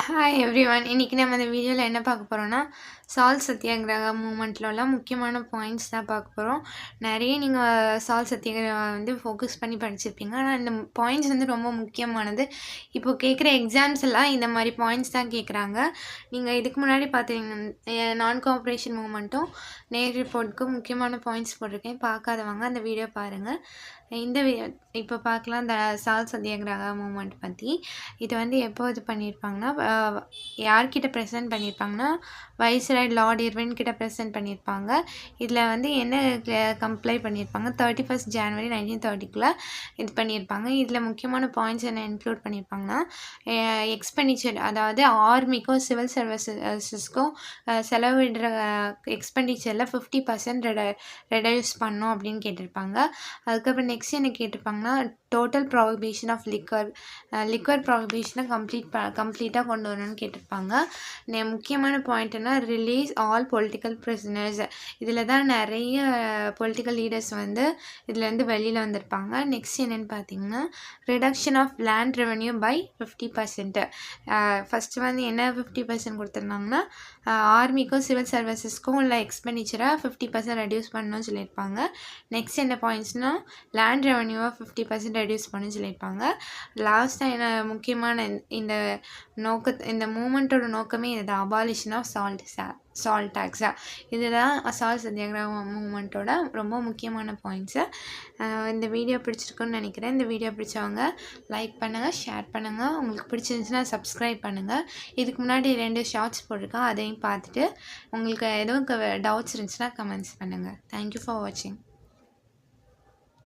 Hi everyone. இன்னைக்கு நம்ம இந்த வீடியோல என்ன பார்க்க போறோம்னா, சால்ட் சத்தியாகிரகா மூவ்மெண்ட்ல உள்ள முக்கியமான பாயிண்ட்ஸ் தான் பார்க்க போறோம். நெறைய நீங்க சால்ட் சத்தியாகிரகா ஃபோக்கஸ் பண்ணி படிச்சிருப்பீங்க. ஆனா இந்த பாயிண்ட்ஸ் ரொம்ப முக்கியமானது. இப்போ கேட்குற எக்ஸாம்ஸ் எல்லாம் இந்த மாரி பாயிண்ட்ஸ் தான் கேட்குறாங்க. நீங்க இதுக்கு முன்னாடி பார்த்தீங்கன்னா, நான் கோஆப்பரேஷன் மூவ்மெண்ட்டும், நேர் ரிப்போர்ட்க்கும் முக்கியமான பாயிண்ட்ஸ் போட்டிருக்கேன். பார்க்காதவங்க அந்த வீடியோ பாருங்க. இந்த இப்போ பார்க்கலாம் இந்த சால்ட் சத்தியாகிரகா மூவ்மெண்ட் பத்தி. இது எப்போ இது பண்ணியிருப்பாங்கன்னா, யார்கிட்ட ப்ரெசென்ட் பண்ணியிருப்பாங்கன்னா, வைஸ்ராய் லார்ட் இர்வின் கிட்ட ப்ரெசென்ட் பண்ணியிருப்பாங்க. இதில் என்ன கம்ப்ளை பண்ணியிருப்பாங்க, 31 ஜனவரி 1930க்குள்ள இது பண்ணியிருப்பாங்க. இதில் முக்கியமான பாயிண்ட்ஸ் என்ன இன்க்ளூட் பண்ணியிருப்பாங்கன்னா, எக்ஸ்பெண்டிச்சர், அதாவது ஆர்மிக்கும் சிவில் சர்வீசஸ்க்கும் செலவிடுற எக்ஸ்பெண்டிச்சரில் 50% ரெடியூஸ் பண்ணணும் அப்படின்னு கேட்டிருப்பாங்க. அதுக்கப்புறம் நெக்ஸ்ட் என்ன கேட்டிருப்பாங்கன்னா, டோட்டல் ப்ராஹிபிஷன் ஆஃப் லிக்வர் ப்ராஹிபிஷனை கம்ப்ளீட்டாக கொண்டு வரணும்னு கேட்டிருப்பாங்க. முக்கியமான பாயிண்ட்னா, ரிலீஸ் ஆல் பொலிட்டிக்கல் பிரிசனர்ஸ். இதில் தான் நிறைய பொலிட்டிக்கல் லீடர்ஸ் இதுலேருந்து வெளியில் வந்திருப்பாங்க. நெக்ஸ்ட் என்னென்னு பார்த்தீங்கன்னா, reduction of land revenue by 50%. First என்ன 50% கொடுத்துருந்தாங்கன்னா, ஆர்மிக்கும் சிவில் சர்வீசஸ்க்கும் உள்ள எக்ஸ்பெண்டிச்சரை 50% ரெடியூஸ் பண்ணணும்னு சொல்லியிருப்பாங்க. நெக்ஸ்ட் என்ன பாயிண்ட்ஸ்னால், லேண்ட் ரெவன்யூவை 50% ரெடியூஸ் பண்ணணும்னு சொல்லியிருப்பாங்க. லாஸ்ட்டாக என்ன முக்கியமான இந்த மூமெண்ட்டோட நோக்கமே இதுதான், அபாலிஷன் ஆஃப் சால்ட் டேக்ஸா. இதுதான் சால்ட் சத்தியாகிரகா மூமெண்ட்டோட ரொம்ப முக்கியமான பாயிண்ட்ஸு. இந்த வீடியோ பிடிச்சிருக்குன்னு நினைக்கிறேன். இந்த வீடியோ பிடிச்சவங்க லைக் பண்ணுங்கள், ஷேர் பண்ணுங்கள். உங்களுக்கு பிடிச்சிருந்துச்சுன்னா சப்ஸ்கிரைப் பண்ணுங்கள். இதுக்கு முன்னாடி 2 ஷார்ட்ஸ் போட்டிருக்கேன், அதையும் பார்த்துட்டு உங்களுக்கு எதுவும் டவுட்ஸ் இருந்துச்சுன்னா கமெண்ட்ஸ் பண்ணுங்கள். தேங்க்யூ ஃபார் வாட்சிங்.